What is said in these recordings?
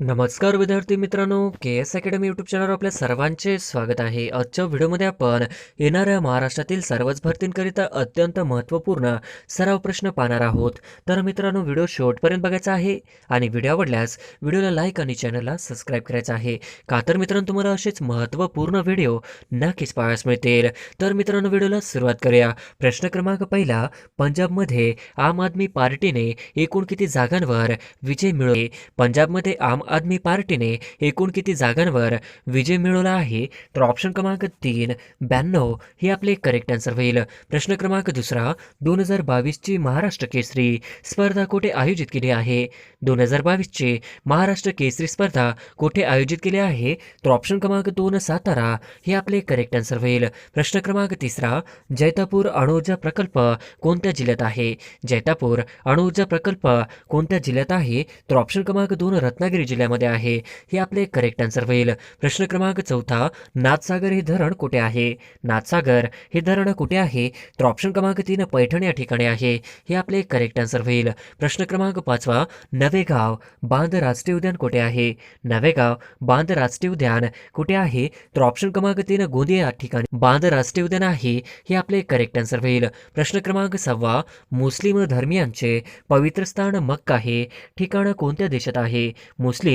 नमस्कार विद्यार्थी मित्रांनो, के एस अकॅडमी यूट्यूब चॅनलवर आपल्या सर्वांचे स्वागत आहे. आजच्या व्हिडिओमध्ये आपण येणाऱ्या महाराष्ट्रातील सर्वच भरतींकरिता अत्यंत महत्त्वपूर्ण सराव प्रश्न पाहणार आहोत. तर मित्रांनो, व्हिडिओ शेवटपर्यंत बघायचा आहे आणि व्हिडिओ आवडल्यास व्हिडिओला लाईक आणि चॅनलला सबस्क्राईब करायचं आहे. का तर मित्रांनो, तुम्हाला असेच महत्त्वपूर्ण व्हिडिओ नक्कीच पाहायला मिळतील. तर मित्रांनो, व्हिडिओला सुरुवात करूया. प्रश्न क्रमांक पहिला, पंजाबमध्ये आम आदमी पार्टीने एकूण किती जागांवर विजय मिळवले? पंजाबमध्ये आम आदमी पार्टीने एकूण किती जागांवर विजय मिळवला आहे? तर ऑप्शन क्रमांक 3 92 हे आपले करेक्ट आन्सर होईल. प्रश्न क्रमांक दुसरा, 2022 ची महाराष्ट्र केसरी स्पर्धा कुठे आयोजित केली आहे? 2022 ची महाराष्ट्र केसरी स्पर्धा कुठे आयोजित केली आहे? तर ऑप्शन क्रमांक 2 सातारा हे आपले करेक्ट आन्सर होईल. प्रश्न क्रमांक तिसरा, जैतापूर अणुऊर्जा प्रकल्प कोणत्या जिल्ह्यात आहे? जैतापूर अणुऊर्जा प्रकल्प कोणत्या जिल्ह्यात आहे? तर ऑप्शन क्रमांक 2 रत्नागिरी जिल्ह्यामध्ये आहे. हे आपले करेक्ट आन्सर होईल. प्रश्न क्रमांक चौथा, नाथसागर हे धरण कुठे आहे? नाथसागर हे धरण कुठे आहे? तर ऑप्शन क्रमांक 3 पैठण या ठिकाणी आहे. हे आपले करेक्ट आन्सर होईल. प्रश्न क्रमांक पाचवा, नवेगाव बांध राष्ट्रीय उद्यान कुठे आहे? नवेगाव बांध राष्ट्रीय उद्यान कुठे आहे? तर ऑप्शन क्रमांक 3 गोंदिया या ठिकाणी बांध राष्ट्रीय उद्यान आहे. हे आपले करेक्ट आन्सर होईल. प्रश्न क्रमांक 6, मुस्लिम धर्मियांचे पवित्र स्थान मक्का हे ठिकाण कोणत्या देशात आहे? मुस्लिम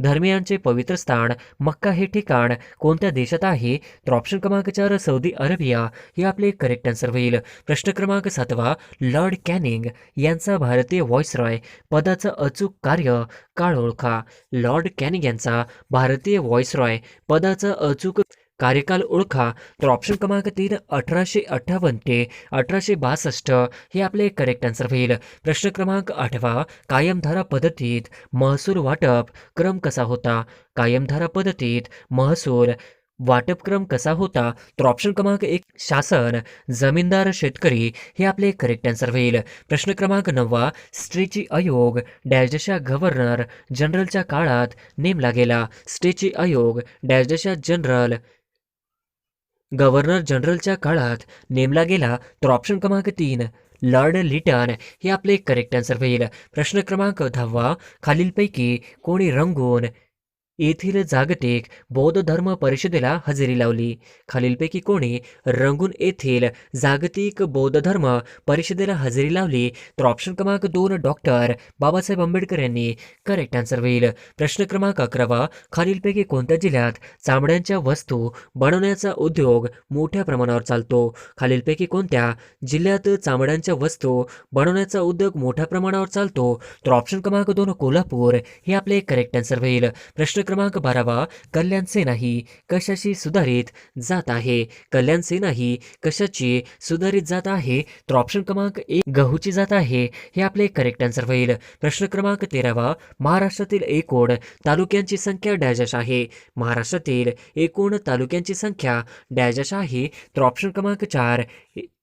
धर्मियांचे पवित्र स्थान मक्का हे ठिकाण कोणत्या देशात आहे? तर ऑप्शन क्रमांक 4 सौदी अरेबिया हे आपले करेक्ट आन्सर होईल. प्रश्न क्रमांक 7, लॉर्ड कॅनिंग यांचा भारतीय व्हॉइसरॉय पदाचं अचूक कार्य काळ ओळखा. लॉर्ड कॅनिंग यांचा भारतीय व्हॉइसरॉय पदाचं अचूक कार्यकाल ओळखा. तर ऑप्शन क्रमांक 3 1858 ते 1862 हे आपले करेक्ट आन्सर होईल. प्रश्न क्रमांक 8, कायमधारा पद्धतीत महसूल वाटप क्रम कसा होता? कायमधारा पद्धतीत महसूल वाटप क्रम कसा होता? तर ऑप्शन क्रमांक 1 शासन, जमीनदार, शेतकरी हे आपले करेक्ट आन्सर होईल. प्रश्न क्रमांक 9, स्ट्रेची आयोग डॅशच्या गव्हर्नर जनरलच्या काळात नेमला गेला. स्ट्रेची आयोग डॅशच्या गव्हर्नर जनरलच्या काळात नेमला गेला. तर ऑप्शन क्रमांक 3 लॉर्ड लिटन हे आपले करेक्ट आन्सर होईल. प्रश्न क्रमांक 10, खालीलपैकी कोणी रंगून येथील जागतिक बौद्ध धर्म परिषदेला हजेरी लावली? खालीलपैकी कोणी रंगून येथील जागतिक बौद्ध धर्म परिषदेला हजेरी लावली? तर ऑप्शन क्रमांक 2 डॉक्टर बाबासाहेब आंबेडकर यांनी करेक्ट आन्सर होईल. प्रश्न क्रमांक 11, खालीलपैकी कोणत्या जिल्ह्यात चामड्यांच्या वस्तू बनवण्याचा उद्योग मोठ्या प्रमाणावर चालतो? खालीलपैकी कोणत्या जिल्ह्यात चामड्यांच्या वस्तू बनवण्याचा उद्योग मोठ्या प्रमाणावर चालतो? तर ऑप्शन क्रमांक 2 कोल्हापूर हे आपले करेक्ट आन्सर होईल. प्रश्न क्रमांक 12, कल्याण सेना ही कशाची सुधारित जात आहे? कल्याण सेना ही कशाची सुधारित जात आहे? तर ऑप्शन क्रमांक 1 गहूची जात आहे. हे आपले करेक्ट आन्सर होईल. प्रश्न क्रमांक 13, महाराष्ट्रातील एकूण तालुक्यांची संख्या डॅश आहे? महाराष्ट्रातील एकूण तालुक्यांची संख्या डॅश आहे? तर ऑप्शन क्रमांक 4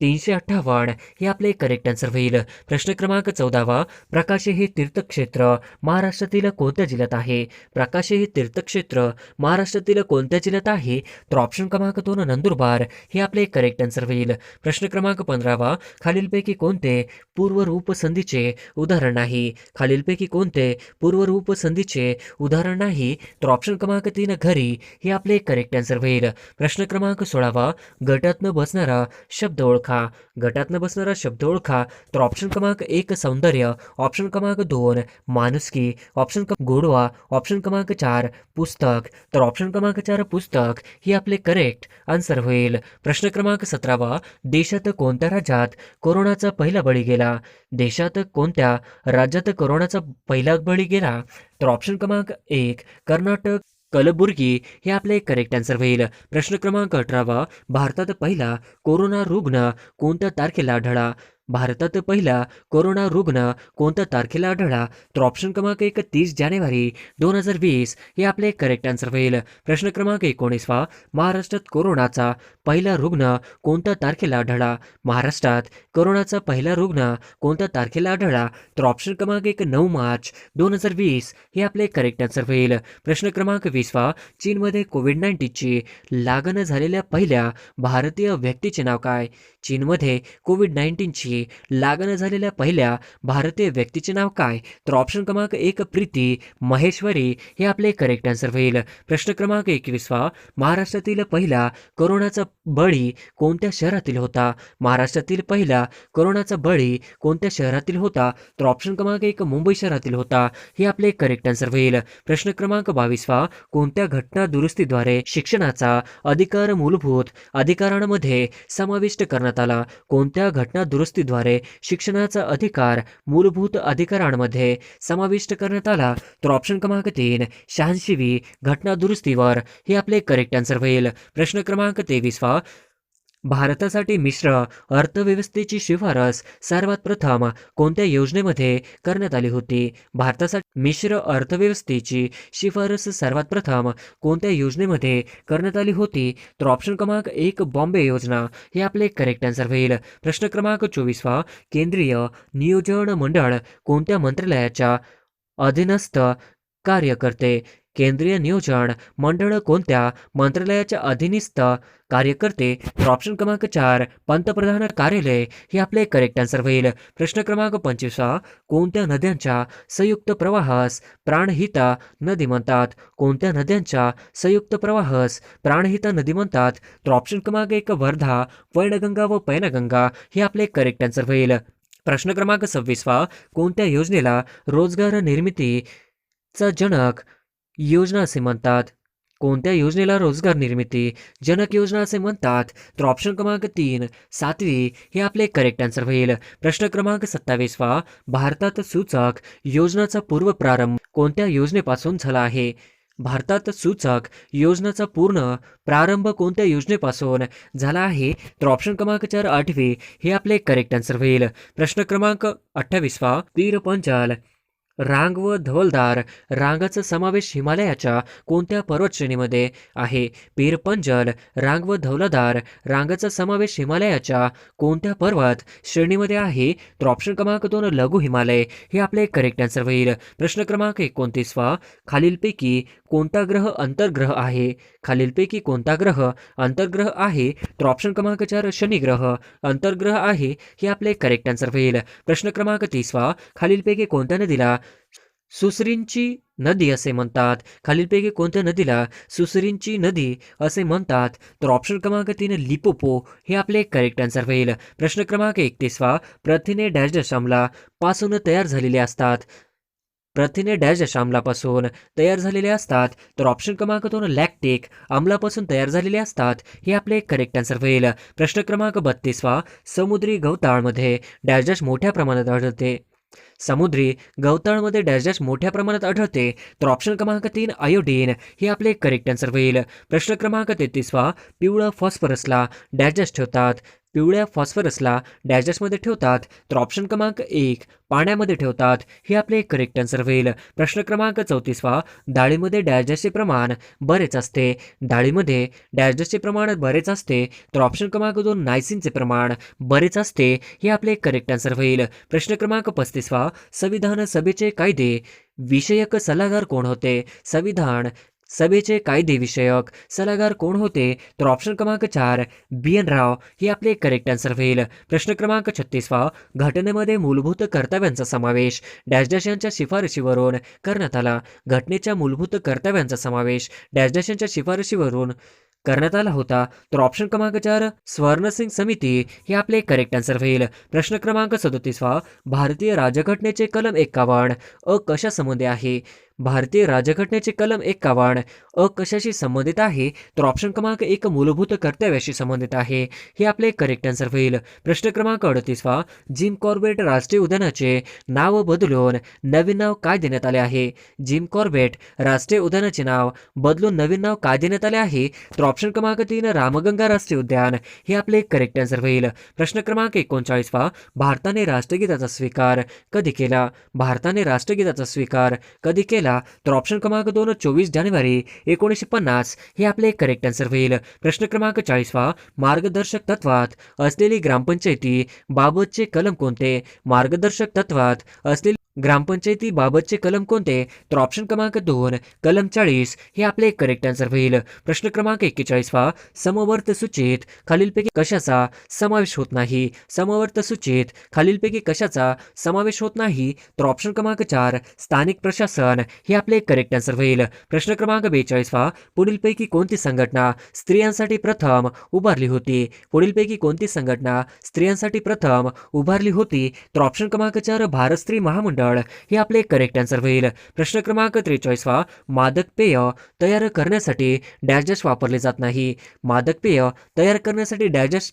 358 हे आपले करेक्ट आन्सर होईल. प्रश्न क्रमांक 14, प्रकाशे हे तीर्थक्षेत्र महाराष्ट्रातील कोणत्या जिल्ह्यात आहे? प्रकाशे हे तीर्थक्षेत्र महाराष्ट्रातील कोणत्या जिल्ह्यात आहे? तर ऑप्शन क्रमांक 2 नंदुरबार हे आपले करेक्ट आन्सर होईल. प्रश्न क्रमांक 15, खालीलपैकी कोणते पूर्वरूप संधीचे उदाहरण नाही? खालीलपैकी कोणते पूर्वरूप संधीचे उदाहरण नाही? तर ऑप्शन क्रमांक 3 घरी हे आपले करेक्ट आन्सर होईल. प्रश्न क्रमांक 16, गटातनं बसणारा शब्द ओळखा. गटातनं बसणारा शब्द ओळखा. तर ऑप्शन क्रमांक 1 सौंदर्य, ऑप्शन क्रमांक 2 माणुसकी, ऑप्शन गोडवा, ऑप्शन क्रमांक 4 पुस्तक. तर ऑप्शन क्रमांक 4 पुस्तक हे आपले करेक्ट आन्सर होईल. प्रश्न क्रमांक 17, देशात कोणत्या राज्यात कोरोनाचा पहिला बळी गेला? देशात कोणत्या राज्यात कोरोनाचा पहिला बळी गेला? तर ऑप्शन क्रमांक 1 कर्नाटक, कलबुर्गी हे आपले करेक्ट आन्सर होईल. प्रश्न क्रमांक 18, भारतात पहिला कोरोना रुग्ण कोणत्या तारखेला आढळला? भारतात पहिला कोरोना रुग्ण कोणत्या तारखेला आढळला? तर ऑप्शन क्रमांक 1 30 जानेवारी 2020 हे आपले करेक्ट आन्सर होईल. प्रश्न क्रमांक 19, महाराष्ट्रात कोरोनाचा पहिला रुग्ण कोणत्या तारखेला आढळला? महाराष्ट्रात कोरोनाचा पहिला रुग्ण कोणत्या तारखेला आढळला? तर ऑप्शन क्रमांक 1 9 मार्च 2020 हे आपले करेक्ट आन्सर होईल. प्रश्न क्रमांक 20, चीनमध्ये कोविड-19ची लागण झालेल्या पहिल्या भारतीय व्यक्तीचे नाव काय? चीनमध्ये कोविड-19ची खालीलपैकी लागण झालेल्या पहिल्या भारतीय व्यक्तीचे नाव काय? तर ऑप्शन क्रमांक 1 प्रीती महेश्वरी हे आपले करेक्ट आन्सर होईल. प्रश्न क्रमांक 21 महाराष्ट्रातील पहिला कोरोनाचा बळी कोणत्या शहरातील होता? महाराष्ट्रातील पहिला कोरोनाचा बळी कोणत्या शहरातील होता? तर ऑप्शन क्रमांक 1 मुंबई शहरातील होता हे आपले करेक्ट आन्सर होईल. प्रश्न क्रमांक 22 कोणत्या घटना दुरुस्तीद्वारे शिक्षणाचा अधिकार मूलभूत अधिकारांमध्ये समाविष्ट करण्यात आला? कोणत्या घटना दुरुस्तीद्वारे शिक्षणाचा अधिकार मूलभूत अधिकारांमध्ये समाविष्ट करण्यात आला? तर ऑप्शन क्रमांक 3 86वी घटना दुरुस्तीवर हे आपले करेक्ट आन्सर होईल. प्रश्न क्रमांक 23 भारतासाठी मिश्र अर्थव्यवस्थेची शिफारस सर्वात प्रथम कोणत्या योजनेमध्ये करण्यात आली होती? भारतासाठी मिश्र अर्थव्यवस्थेची शिफारस सर्वात प्रथम कोणत्या योजनेमध्ये करण्यात आली होती? तर ऑप्शन क्रमांक 1 बॉम्बे योजना हे आपले करेक्ट आन्सर होईल. प्रश्न क्रमांक 24 केंद्रीय नियोजन मंडळ कोणत्या मंत्रालयाच्या अधीनस्थ कार्य करते? केंद्रीय नियोजन मंडळ कोणत्या मंत्रालयाच्या अधीनस्थ कार्य करते? तर ऑप्शन क्रमांक 4 पंतप्रधान कार्यालय हे आपले करेक्ट आन्सर होईल. प्रश्न क्रमांक 25 कोणत्या नद्यांच्या संयुक्त प्रवाहास प्राणहिता नदी म्हणतात? कोणत्या नद्यांच्या संयुक्त प्रवाहास प्राणहिता नदी म्हणतात? तर ऑप्शन क्रमांक 1 वर्धा वैनगंगा व पैनगंगा हे आपले करेक्ट आन्सर होईल. प्रश्न क्रमांक 26 कोणत्या योजनेला रोजगार निर्मितीचा जनक योजना असे म्हणतात? कोणत्या योजनेला रोजगार निर्मिती जनक योजना असे म्हणतात? तर ऑप्शन क्रमांक 3 7वी हे आपले करेक्ट आन्सर होईल. प्रश्न क्रमांक 27 भारतात सूचक योजनाचा पूर्व प्रारंभ कोणत्या योजनेपासून झाला आहे? भारतात सूचक योजनाचा पूर्ण प्रारंभ कोणत्या योजनेपासून झाला आहे? तर ऑप्शन क्रमांक 4 8वी हे आपले करेक्ट आन्सर होईल. प्रश्न क्रमांक 28 पीर पंचाल रांग व धवलदार रांगाचा समावेश हिमालयाच्या कोणत्या पर्वत श्रेणीमध्ये आहे? पीर पंजल रांग व धवलदार रांगाचा समावेश हिमालयाच्या कोणत्या पर्वत श्रेणीमध्ये आहे? तर ऑप्शन क्रमांक 2 लघु हिमालय हे आपले करेक्ट आन्सर होईल. प्रश्न क्रमांक 29 खालीलपैकी कोणता ग्रह अंतर्ग्रह आहे? खालीलपैकी कोणता ग्रह अंतर्ग्रह आहे? तर ऑप्शन क्रमांक 4 शनी ग्रह अंतर्ग्रह आहे हे आपले करेक्ट आन्सर होईल. प्रश्न क्रमांक 30 खालीलपैकी कोणत्या नदीला सुसरींची नदी असे म्हणतात? खालीलपैकी कोणत्या नदीला सुसरींची नदी असे म्हणतात? तर ऑप्शन क्रमांक 3 लिपोपो हे आपले करेक्ट आन्सर होईल. प्रश्न क्रमांक 31 प्रथिने डॅश डॅश पासून तयार झालेले असतात? प्रथिने डॅश डॅश आम्लापासून तयार झालेले असतात? तर ऑप्शन क्रमांक 2 लॅक्टिक आम्लापासून तयार झालेले असतात हे आपले करेक्ट आन्सर होईल. प्रश्न क्रमांक 32 समुद्री गवताळमध्ये डॅश डॅश मोठ्या प्रमाणात आढळते? समुद्री गवताळमध्ये डॅश डॅश मोठ्या प्रमाणात आढळते? तर ऑप्शन क्रमांक 3 आयोडीन हे आपले करेक्ट आन्सर होईल. प्रश्न क्रमांक 33 पिवळा फॉस्फरसला डॅश डॅश ठेवतात? पिवळ्या फॉस्फरसला डॅश डॅशमध्ये ठेवतात? तर ऑप्शन क्रमांक 1 पाण्यामध्ये ठेवतात हे आपले करेक्ट आन्सर होईल. प्रश्न क्रमांक 34 डाळीमध्ये डॅश डॅशचे प्रमाण बरेच असते? डाळीमध्ये डॅश डॅशचे प्रमाण बरेच असते? तर ऑप्शन क्रमांक 2 नायसिनचे प्रमाण बरेच असते हे आपले करेक्ट आन्सर होईल. प्रश्न क्रमांक 35 संविधान सभेचे कायदे विषयक सल्लागार कोण होते? संविधान सभेचे कायदे विषयक सल्लागार कोण होते? तर ऑप्शन क्रमांक 4 BN राव हे आपले करेक्ट आन्सर होईल. प्रश्न क्रमांक 36 घटनेमध्ये मूलभूत कर्तव्यांचा समावेश डॅश डॅश यांच्या शिफारशीवरून करण्यात आला? घटनेच्या मूलभूत कर्तव्यांचा समावेश डॅश डॅश यांच्या शिफारशीवरून करण्यात आला होता? तर ऑप्शन क्रमांक 4 स्वर्णसिंग समिती हे आपले करेक्ट आन्सर होईल. प्रश्न क्रमांक 37 भारतीय राज्यघटनेचे कलम 51 कशा संबंधी आहे? भारतीय राज्यघटनेचे कलम 51 कशाशी संबंधित आहे? तर ऑप्शन क्रमांक 1 मूलभूत कर्तव्याशी संबंधित आहे हे आपले करेक्ट आन्सर होईल. प्रश्न क्रमांक 38 जिम कॉर्बेट राष्ट्रीय उद्यानाचे नाव बदलून नवीन नाव काय देण्यात आले आहे? जिम कॉर्बेट राष्ट्रीय उद्यानाचे नाव बदलून नवीन नाव काय देण्यात आले आहे? तर ऑप्शन क्रमांक 3 रामगंगा राष्ट्रीय उद्यान हे आपले करेक्ट आन्सर होईल. प्रश्न क्रमांक 39 भारताने राष्ट्रगीताचा स्वीकार कधी केला? भारताने राष्ट्रगीताचा स्वीकार कधी केला? तर ऑप्शन क्रमांक 2 24 जानेवारी 1950 हे आपले करेक्ट आन्सर होईल. प्रश्न क्रमांक 40 मार्गदर्शक तत्वात असलेली ग्रामपंचायती बाबतचे कलम कोणते? मार्गदर्शक तत्वात असलेली ग्रामपंचायतीबाबतचे कलम कोणते? तर ऑप्शन क्रमांक 2 कलम 40 हे आपले करेक्ट आन्सर होईल. प्रश्न क्रमांक 41 समवर्त सूचीत खालीलपैकी कशाचा समावेश होत नाही? समवर्त सूचीत खालीलपैकी कशाचा समावेश होत नाही? तर ऑप्शन क्रमांक 4 स्थानिक प्रशासन हे आपले करेक्ट आन्सर होईल. प्रश्न क्रमांक 42 पुढीलपैकी कोणती संघटना स्त्रियांसाठी प्रथम उभारली होती? पुढीलपैकी कोणती संघटना स्त्रियांसाठी प्रथम उभारली होती? तर ऑप्शन क्रमांक 4 भारत स्त्री महामंडळ हे आपले करेक्ट आन्सर होईल. प्रश्न क्रमांक 43 मादक पेय तयार करण्यासाठी डॅश डॅश वापरले जात नाही. मादक पेय तयार करण्यासाठी डॅश डॅश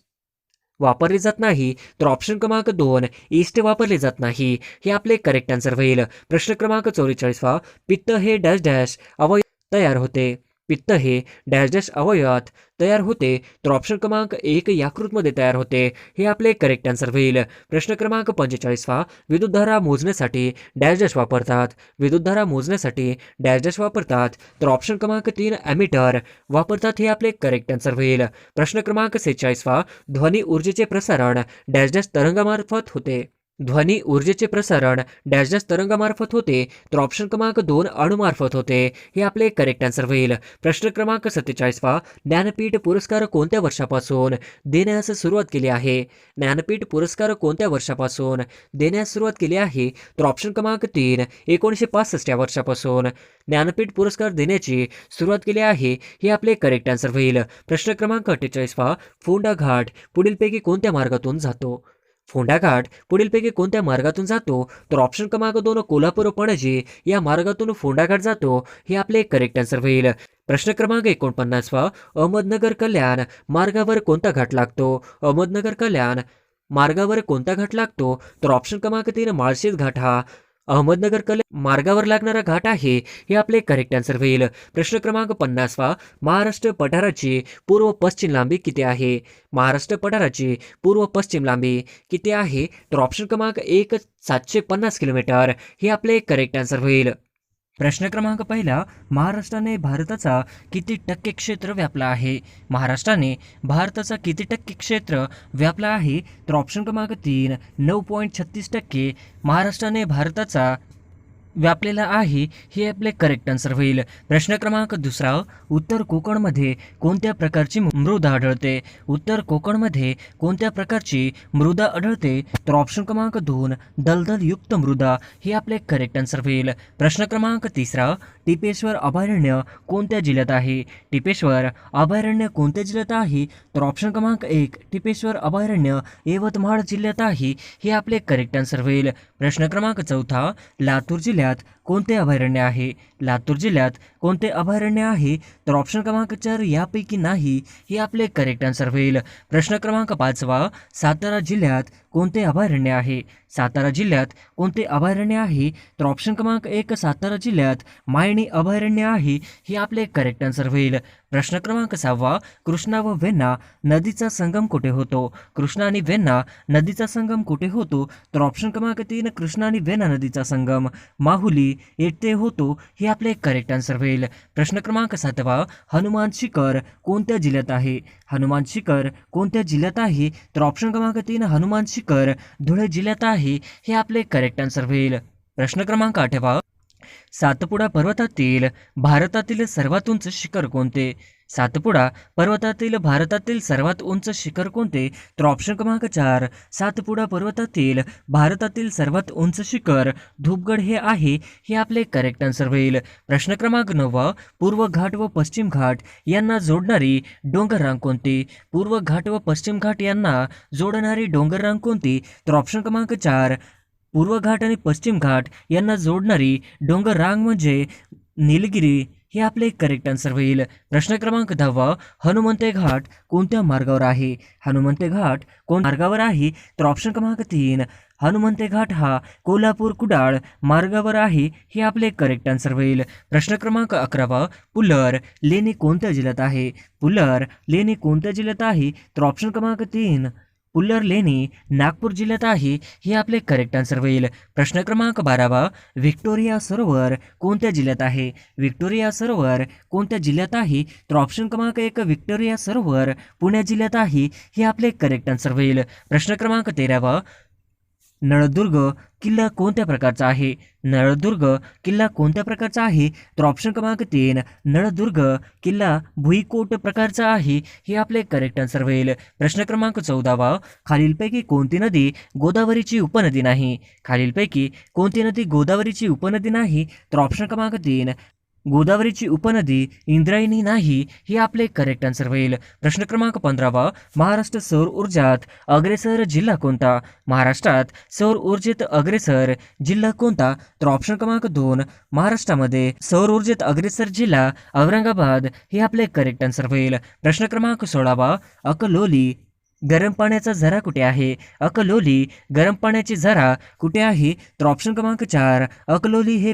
वापरले जात नाही. तर ऑप्शन क्रमांक 2 ईस्ट वापरले जात नाही हे आपले करेक्ट आन्सर होईल. प्रश्न क्रमांक 44 पित्त हे डॅश डॅश अवयव तयार होते. पित्त हे डॅश डॅश अवयवात तयार होते. तर ऑप्शन क्रमांक 1 यकृतमध्ये तयार होते हे आपले करेक्ट आन्सर होईल. प्रश्न क्रमांक 45 विद्युतधारा मोजण्यासाठी डॅश डॅश वापरतात. विद्युतधारा मोजण्यासाठी डॅश डॅश वापरतात. तर ऑप्शन क्रमांक 3 ॲमीटर वापरतात हे आपले करेक्ट आन्सर होईल. प्रश्न क्रमांक 46 ध्वनी ऊर्जेचे प्रसारण डॅश डॅश तरंगामार्फत होते. ध्वनी ऊर्जेचे प्रसारण डॅश डॅश तरंगामार्फत होते. तर ऑप्शन क्रमांक 2 अणुमार्फत होते हे आपले करेक्ट आन्सर होईल. प्रश्न क्रमांक 47 ज्ञानपीठ पुरस्कार कोणत्या वर्षापासून देण्यास सुरुवात केली आहे? ज्ञानपीठ पुरस्कार कोणत्या वर्षापासून देण्यास सुरुवात केली आहे? तर ऑप्शन क्रमांक 3 1965 या वर्षापासून ज्ञानपीठ पुरस्कार देण्याची सुरुवात केली आहे हे आपले करेक्ट आन्सर होईल. प्रश्न क्रमांक 48 फोंडा घाट पुढीलपैकी कोणत्या मार्गातून जातो? फोंडा घाट पुढीलपैकी कोणत्या मार्गातून जातो? तर ऑप्शन क्रमांक 2 कोल्हापूर पणजी या मार्गातून फोंडा घाट जातो हे आपले करेक्ट आन्सर होईल. प्रश्न क्रमांक 49 अहमदनगर कल्याण मार्गावर कोणता घाट लागतो? अहमदनगर कल्याण मार्गावर कोणता घाट लागतो? तर ऑप्शन क्रमांक 3 माळशेज घाट हा अहमदनगर कल्याण मार्गावर लागणारा घाट आहे हे आपले करेक्ट आन्सर होईल. प्रश्न क्रमांक 50 महाराष्ट्र पठाराची पूर्व पश्चिम लांबी किती आहे? महाराष्ट्र पठाराची पूर्व पश्चिम लांबी किती आहे? तर ऑप्शन क्रमांक 1 750 किलोमीटर हे आपले करेक्ट आन्सर होईल. प्रश्न क्रमांक पहिला महाराष्ट्राने भारताचा किती टक्के क्षेत्र व्यापला आहे? महाराष्ट्राने भारताचा किती टक्के क्षेत्र व्यापला आहे? तर ऑप्शन क्रमांक 3 9.36% महाराष्ट्राने भारताचा व्यापलेला आहे हे आपले करेक्ट आन्सर होईल. प्रश्न क्रमांक दुसरा उत्तर कोकणमध्ये कोणत्या प्रकारची मृदा आढळते? उत्तर कोकणमध्ये कोणत्या प्रकारची मृदा आढळते? तर ऑप्शन क्रमांक 2 दलदलयुक्त मृदा हे आपले करेक्ट आन्सर होईल. प्रश्न क्रमांक तिसरा टिपेश्वर अभयारण्य कोणत्या जिल्ह्यात आहे? टिपेश्वर अभयारण्य कोणत्या जिल्ह्यात आहे? तर ऑप्शन क्रमांक 1 टिपेश्वर अभयारण्य यवतमाळ जिल्ह्यात आहे हे आपले करेक्ट आन्सर होईल. प्रश्न क्रमांक चौथा लातूर जिल्ह्यात कोणते अभयारण्य आहे? लातूर जिल्ह्यात कोणते अभयारण्य आहे? तर ऑप्शन क्रमांक 4 यापैकी नाही हे आपले करेक्ट आन्सर होईल. प्रश्न क्रमांक 5 सातारा जिल्ह्यात कोणते अभयारण्य आहे? सातारा जिल्ह्यात कोणते अभयारण्य आहे? तर ऑप्शन क्रमांक 1 सातारा जिल्ह्यात मायणी अभयारण्य आहे हे आपले करेक्ट आन्सर होईल. प्रश्न क्रमांक 6 कृष्णा व वेण्णा नदीचा संगम कुठे होतो? कृष्णा आणि वेण्णा नदीचा संगम कुठे होतो? तर ऑप्शन क्रमांक 3 कृष्णा आणि वेण्णा नदीचा संगम माहुली येथे होतो हे आपले करेक्ट आन्सर होईल. प्रश्न क्रमांक 7 हनुमान शिखर कोणत्या जिल्ह्यात आहे? हनुमान शिखर कोणत्या जिल्ह्यात आहे? तर ऑप्शन क्रमांक 3 हनुमान शिखर धुळे जिल्ह्यात आहे हे आपले करेक्ट आन्सर होईल. प्रश्न क्रमांक 8 सातपुडा पर्वतातील भारतातील सर्वात उंच शिखर कोणते? सातपुडा पर्वतातील भारतातील सर्वात उंच शिखर कोणते? तर ऑप्शन क्रमांक 4 सातपुडा पर्वतातील भारतातील सर्वात उंच शिखर धूपगड हे आहे हे आपले करेक्ट आन्सर होईल. प्रश्न क्रमांक 9 पूर्व घाट व पश्चिम घाट यांना जोडणारी डोंगर रांग कोणती? पूर्व घाट व पश्चिम घाट यांना जोडणारी डोंगर रांग कोणती? तर ऑप्शन क्रमांक 4 पूर्व घाट आणि पश्चिम घाट यांना जोडणारी डोंगर रांग म्हणजे निलगिरी हे आपले करेक्ट आन्सर होईल. प्रश्न क्रमांक 10 हनुमंते घाट कोणत्या मार्गावर आहे? हनुमंते घाट कोण मार्गावर आहे? तर ऑप्शन क्रमांक 3 हनुमंते घाट हा कोल्हापूर कुडाळ मार्गावर आहे हे आपले करेक्ट आन्सर होईल. प्रश्न क्रमांक 11 पुलर लेणी कोणत्या जिल्ह्यात आहे? पुलर लेणी कोणत्या जिल्ह्यात आहे? तर ऑप्शन क्रमांक 3 पुल्लर लेणी नागपूर जिल्ह्यात आहे हे आपले करेक्ट आन्सर होईल. प्रश्न क्रमांक 12 व्हिक्टोरिया सरोवर कोणत्या जिल्ह्यात आहे? व्हिक्टोरिया सरोवर कोणत्या जिल्ह्यात आहे? तर ऑप्शन क्रमांक 1 व्हिक्टोरिया सरोवर पुणे जिल्ह्यात आहे हे आपले करेक्ट आन्सर होईल. प्रश्न क्रमांक 13 नळदुर्ग किल्ला कोणत्या प्रकारचा आहे? नळदुर्ग किल्ला कोणत्या प्रकारचा आहे? तर ऑप्शन क्रमांक 3 नळदुर्ग किल्ला भुईकोट प्रकारचा आहे. हे आपले करेक्ट आन्सर होईल. प्रश्न क्रमांक 14 खालीलपैकी कोणती नदी गोदावरीची उपनदी नाही? खालीलपैकी कोणती नदी गोदावरीची उपनदी नाही? तर ऑप्शन क्रमांक 3 गोदावरीची उपनदी इंद्रायणी नाही. हे आपले करेक्ट आन्सर होईल. प्रश्न क्रमांक 15 महाराष्ट्र सौर ऊर्जात अग्रेसर जिल्हा कोणता? महाराष्ट्रात सौर ऊर्जेत अग्रेसर जिल्हा कोणता? तर ऑप्शन क्रमांक 2 महाराष्ट्रामध्ये सौर ऊर्जेत अग्रेसर जिल्हा औरंगाबाद. हे आपले करेक्ट आन्सर होईल. प्रश्न क्रमांक 16 अकलोली गरम पाण्याचा झरा कुठे आहे? अकलोली गरम पाण्याची झरा कुठे आहे? तर ऑप्शन क्रमांक 4 अकलोली हे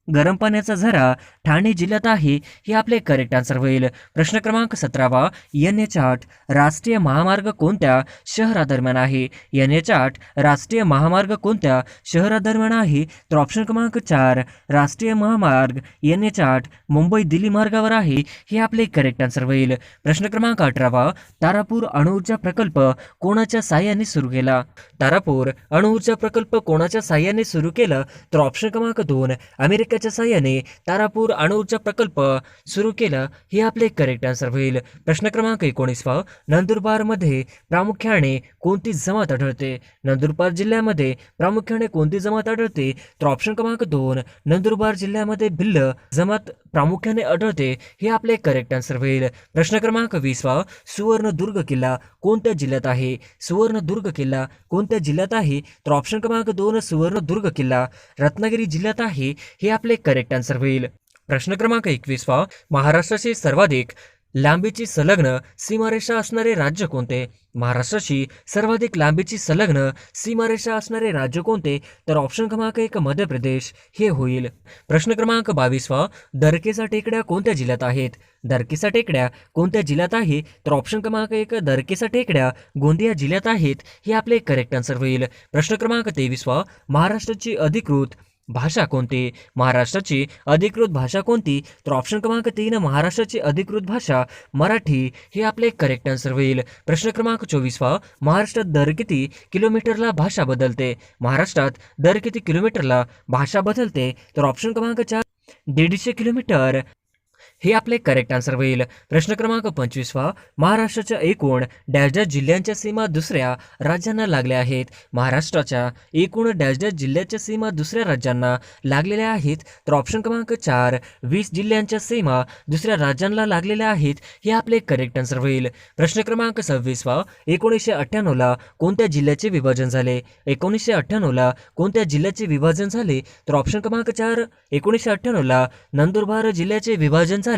गरम पाण्याचा झरा ठाणे जिल्ह्यात आहे. हे आपले करेक्ट आन्सर होईल. प्रश्न क्रमांक 17 NH8 राष्ट्रीय महामार्ग कोणत्या शहरादरम्यान आहे? NH8 राष्ट्रीय महामार्ग कोणत्या शहरादरम्यान आहे? तर ऑप्शन क्रमांक 4 राष्ट्रीय महामार्ग NH8 मुंबई दिल्ली मार्गावर आहे. हे आपले करेक्ट आन्सर होईल. प्रश्न क्रमांक 18 तारापूर अणुऊर्जा प्रकल्प कोणाच्या साहाय्याने सुरू केला? तारापूर अणुऊर्जा प्रकल्प कोणाच्या साहाय्याने सुरू केला? तर ऑप्शन क्रमांक 2 अमेरिकेच्या साहाय्याने तारापूर अणुऊर्जा प्रकल्प सुरू केला. हे आपले करेक्ट आन्सर होईल. प्रश्न क्रमांक 19 नंदुरबारमध्ये प्रामुख्याने कोणती जमात आढळते? नंदुरबार जिल्ह्यामध्ये प्रामुख्याने कोणती जमात आढळते? तर ऑप्शन क्रमांक 2 नंदुरबार जिल्ह्यामध्ये भिल्ल जमात प्रामुख्याने आढळते. हे आपले करेक्ट आन्सर होईल. प्रश्न क्रमांक 20 सुवर्णदुर्ग किल्ला कोणत्या जिल्ह्यात आहे? सुवर्णदुर्ग किल्ला कोणत्या जिल्ह्यात आहे? तर ऑप्शन क्रमांक 2 सुवर्णदुर्ग किल्ला रत्नागिरी जिल्ह्यात आहे. हे आपले करेक्ट आन्सर होईल. प्रश्न क्रमांक 21 महाराष्ट्राची सर्वाधिक लांबीची संलग्न सीमारेषा असणारे राज्य कोणते? महाराष्ट्राची सर्वाधिक लांबीची संलग्न सीमारेषा असणारे राज्य कोणते? तर ऑप्शन क्रमांक 1 मध्य प्रदेश हे होईल. प्रश्न क्रमांक 22 दरकेचा टेकड्या कोणत्या जिल्ह्यात आहेत? दरकेचा टेकड्या कोणत्या जिल्ह्यात आहे? तर ऑप्शन क्रमांक 1 दरकेचा टेकड्या गोंदिया जिल्ह्यात आहेत. हे आपले करेक्ट आन्सर होईल. प्रश्न क्रमांक 23 महाराष्ट्राची अधिकृत भाषा कोणती? महाराष्ट्राची अधिकृत भाषा कोणती? तर ऑप्शन क्रमांक 3 महाराष्ट्राची अधिकृत भाषा मराठी. हे आपले करेक्ट आन्सर होईल. प्रश्न क्रमांक 24 महाराष्ट्रात दर किती किलोमीटरला भाषा बदलते? महाराष्ट्रात दर किती किलोमीटरला भाषा बदलते? तर ऑप्शन क्रमांक 4 150 किलोमीटर. हे आपले करेक्ट आन्सर होईल. प्रश्न क्रमांक 25 महाराष्ट्राच्या एकूण डॅश डॅश जिल्ह्यांच्या सीमा दुसऱ्या राज्यांना लागल्या आहेत? महाराष्ट्राच्या एकूण डॅश डॅश जिल्ह्याच्या सीमा दुसऱ्या राज्यांना लागलेल्या आहेत. तर ऑप्शन क्रमांक 4 20 जिल्ह्यांच्या सीमा दुसऱ्या राज्यांना लागलेल्या आहेत. हे आपले करेक्ट आन्सर होईल. प्रश्न क्रमांक 26 1998 कोणत्या जिल्ह्याचे विभाजन झाले? 1998 कोणत्या जिल्ह्याचे विभाजन झाले? तर ऑप्शन क्रमांक 4 1998 नंदुरबार जिल्ह्याचे विभाजन झाले.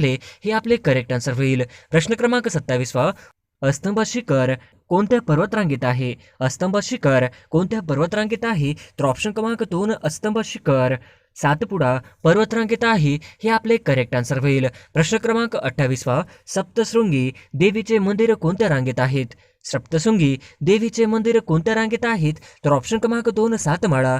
हे आपले करेक्ट आन्सर होईल. प्रश्न क्रमांक 27 अस्तंबा शिखर कोणत्या पर्वतरांगेत आहे? अस्तंबा शिखर कोणत्या पर्वतरांगेत आहे? तर ऑप्शन क्रमांक 2 अस्तंबा शिखर सातपुडा पर्वतरांगेत आहे. हे आपले करेक्ट आन्सर होईल. प्रश्न क्रमांक 28 सप्तशृंगी देवीचे मंदिर कोणत्या रांगेत आहेत? सप्तशृंगी देवीचे मंदिर कोणत्या रांगेत आहेत? तर ऑप्शन क्रमांक 2 सातमाळा.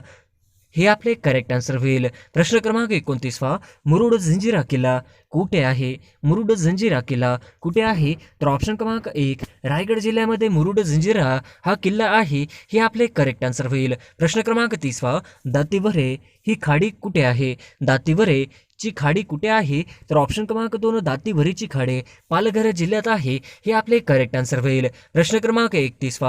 हे आपले करेक्ट आन्सर होईल. प्रश्न क्रमांक 29 मुरुड जंजिरा किल्ला कुठे आहे? मुरुड जंजिरा किल्ला कुठे आहे? तर ऑप्शन क्रमांक 1 रायगड जिल्ह्यामध्ये मुरुड जंजिरा हा किल्ला आहे. हे आपले करेक्ट आन्सर होईल. प्रश्न क्रमांक 30 दातिवरे ही खाडी कुठे आहे? दातिवरे ची खाडी कुठे आहे? तर ऑप्शन क्रमांक 2 दातिवरीची खाडी पालघर जिल्ह्यात आहे. हे आपले करेक्ट आन्सर होईल. प्रश्न क्रमांक 31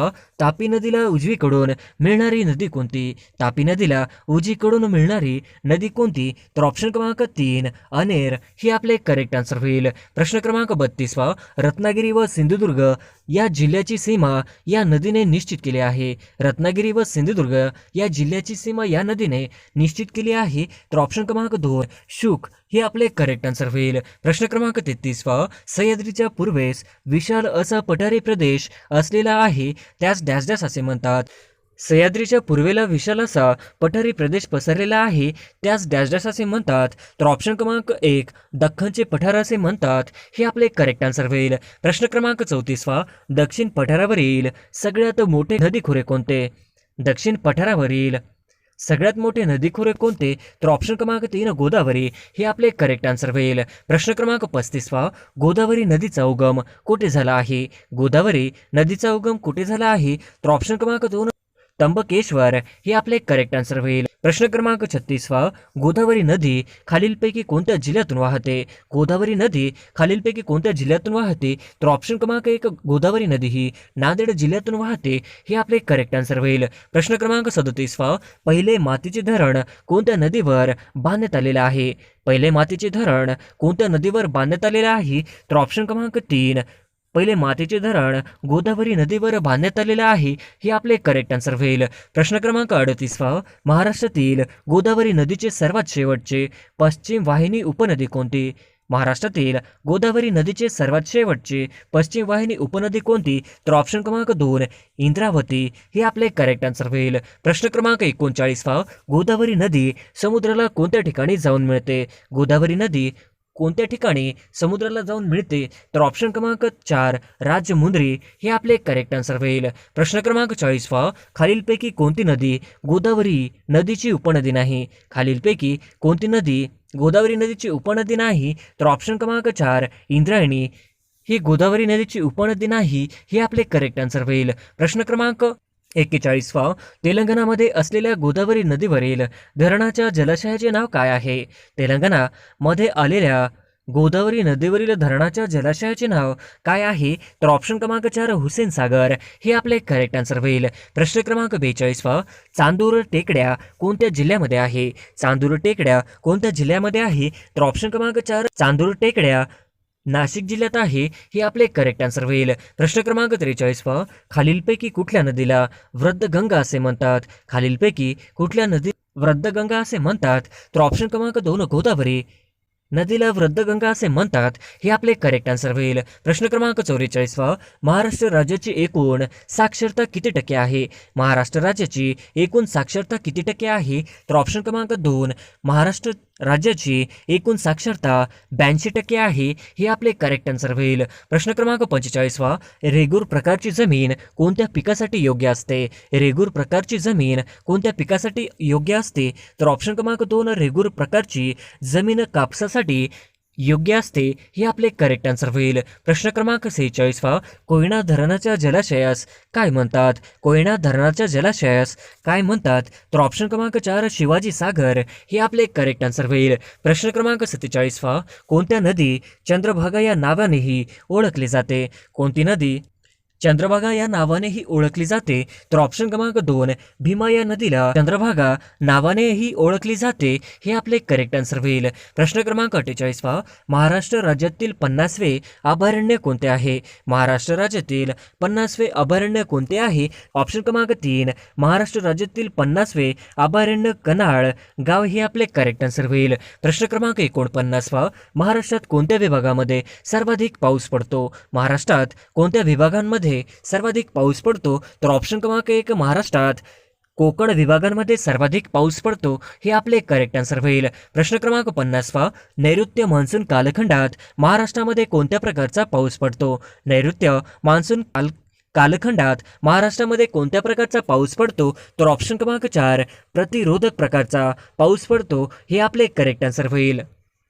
तापी नदीला उजवीकडून मिळणारी नदी कोणती? तापी नदीला उजवीकडून मिळणारी नदी कोणती? तर ऑप्शन क्रमांक 3 अनेर. हे आपले करेक्ट आन्सर होईल. प्रश्न क्रमांक 32 रत्नागिरी व सिंधुदुर्ग या जिल्ह्याची सीमा या नदीने निश्चित केली आहे. रत्नागिरी व सिंधुदुर्ग या जिल्ह्याची सीमा या नदीने निश्चित केली आहे. तर ऑप्शन क्रमांक 2 शुक. हे आपले करेक्ट आन्सर होईल. प्रश्न क्रमांक 33 सह्याद्रीच्या पूर्वेस विशाल असा पठारी प्रदेश असलेला आहे त्यास डॅश डॅश असे म्हणतात. सह्याद्रीच्या पूर्वेला विशाल असा पठारी प्रदेश पसरलेला आहे त्यास डॅश डॅश असे म्हणतात. तर ऑप्शन क्रमांक 1 दख्खनचे पठार असे म्हणतात. हे आपले करेक्ट आन्सर होईल. प्रश्न क्रमांक 34 दक्षिण पठारावरील सगळ्यात मोठे नदीखोरे कोणते? दक्षिण पठारावरील सगळ्यात मोठे नदीखोरे कोणते? तर ऑप्शन क्रमांक 3 गोदावरी. हे आपले करेक्ट आन्सर होईल. प्रश्न क्रमांक 35 गोदावरी नदीचा उगम कुठे झाला आहे? गोदावरी नदीचा उगम कुठे झाला आहे? तर ऑप्शन क्रमांक 2 त्र्यंबकेश्वर हे आपले करेक्ट आन्सर होईल. प्रश्न क्रमांक 36 गोदावरी नदी खालीलपैकी कोणत्या जिल्ह्यातून वाहते? गोदावरी नदी खालीलपैकी कोणत्या जिल्ह्यातून वाहते? तर ऑप्शन क्रमांक 1 गोदावरी नदी ही नांदेड जिल्ह्यातून वाहते हे आपले करेक्ट आन्सर होईल. प्रश्न क्रमांक 37 पहिले मातीचे धरण कोणत्या नदीवर बांधण्यात आलेले आहे? पहिले मातीचे धरण कोणत्या नदीवर बांधण्यात आलेले आहे? तर ऑप्शन क्रमांक 3 पहिले मातीचे धरण गोदावरी नदीवर बांधण्यात आलेले आहे हे आपले करेक्ट आन्सर होईल. प्रश्न क्रमांक 38 महाराष्ट्रातील गोदावरी नदीचे सर्वात शेवटचे पश्चिम वाहिनी उपनदी कोणती? महाराष्ट्रातील गोदावरी नदीचे सर्वात शेवटचे पश्चिम वाहिनी उपनदी कोणती? तर ऑप्शन क्रमांक 2 इंद्रावती हे आपले करेक्ट आन्सर होईल. प्रश्न क्रमांक 39 गोदावरी नदी समुद्राला कोणत्या ठिकाणी जाऊन मिळते? गोदावरी नदी कोणत्या ठिकाणी समुद्राला जाऊन मिळते? तर ऑप्शन क्रमांक 4 राजमुंद्री हे आपले करेक्ट आन्सर होईल. प्रश्न क्रमांक 40 खालीलपैकी कोणती नदी गोदावरी नदीची उपनदी नाही? खालीलपैकी कोणती नदी गोदावरी नदीची उपनदी नाही? तर ऑप्शन क्रमांक 4 इंद्रायणी ही गोदावरी नदीची उपनदी नाही हे आपले करेक्ट आन्सर होईल. प्रश्न क्रमांक 41 तेलंगणामध्ये असलेल्या गोदावरी नदीवरील धरणाच्या जलाशयाचे नाव काय आहे? तेलंगणामध्ये आलेल्या गोदावरी नदीवरील धरणाच्या जलाशयाचे नाव काय आहे? तर ऑप्शन क्रमांक 4 हुसेन सागर हे आपले करेक्ट आन्सर होईल. प्रश्न क्रमांक 42 चांदूर टेकड्या कोणत्या जिल्ह्यामध्ये आहे? चांदूर टेकड्या कोणत्या जिल्ह्यामध्ये आहे? तर ऑप्शन क्रमांक 4 चांदूर टेकड्या नाशिक जिल्ह्यात आहे हे आपले करेक्ट आन्सर होईल. प्रश्न क्रमांक 43 खालीलपैकी कुठल्या नदीला वृद्धगंगा असे म्हणतात? खालीलपैकी कुठल्या नदी वृद्धगंगा असे म्हणतात? तर ऑप्शन क्रमांक 2 गोदावरी नदीला वृद्धगंगा असे म्हणतात हे आपले करेक्ट आन्सर होईल. प्रश्न क्रमांक 44 महाराष्ट्र राज्याची एकूण साक्षरता किती टक्के आहे? महाराष्ट्र राज्याची एकूण साक्षरता किती टक्के आहे? तर ऑप्शन क्रमांक 2 महाराष्ट्र राज्याची एकूण साक्षरता 82% आहे हे आपले करेक्ट आन्सर होईल. प्रश्न क्रमांक 45 रेगूर प्रकारची जमीन कोणत्या पिकासाठी योग्य असते? रेगूर प्रकारची जमीन कोणत्या पिकासाठी योग्य असते? तर ऑप्शन क्रमांक 2 रेगूर प्रकारची जमीन कापसासाठी योग्य असते हे आपले करेक्ट आन्सर होईल. प्रश्न क्रमांक 46 कोयना धरणाच्या जलाशयास काय म्हणतात? कोयना धरणाच्या जलाशयास काय म्हणतात? तर ऑप्शन क्रमांक 4 शिवाजी सागर हे आपले करेक्ट आन्सर होईल. प्रश्न क्रमांक 47 कोणत्या नदी चंद्रभागा या नावानेही ओळखली जाते? कोणती नदी चंद्रभागा या नावानेही ओळखली जाते? तर ऑप्शन क्रमांक 2 भीमा या नदीला चंद्रभागा नावानेही ओळखली जाते हे आपले करेक्ट आन्सर होईल. प्रश्न क्रमांक 48 महाराष्ट्र राज्यातील 50वे अभयारण्य कोणते आहे? महाराष्ट्र राज्यातील 50वे अभयारण्य कोणते आहे? ऑप्शन क्रमांक 3 महाराष्ट्र राज्यातील 50वे अभयारण्य कनाळ गाव हे आपले करेक्ट आन्सर होईल. प्रश्न क्रमांक 49 महाराष्ट्रात कोणत्या विभागामध्ये सर्वाधिक पाऊस पडतो? महाराष्ट्रात कोणत्या विभागांमध्ये सर्वाधिक पाऊस पडतो? तर ऑप्शन क्रमांक 1 महाराष्ट्रात कोकण विभागांमध्ये सर्वाधिक पाऊस पडतो हे आपले करेक्ट आन्सर होईल. प्रश्न क्रमांक 50 नैऋत्य मान्सून कालखंडात महाराष्ट्रामध्ये कोणत्या प्रकारचा पाऊस पडतो? नैऋत्य मान्सून कालखंडात महाराष्ट्रामध्ये कोणत्या प्रकारचा पाऊस पडतो? तर ऑप्शन क्रमांक 4 प्रतिरोधक प्रकारचा पाऊस पडतो हे आपले करेक्ट आन्सर होईल.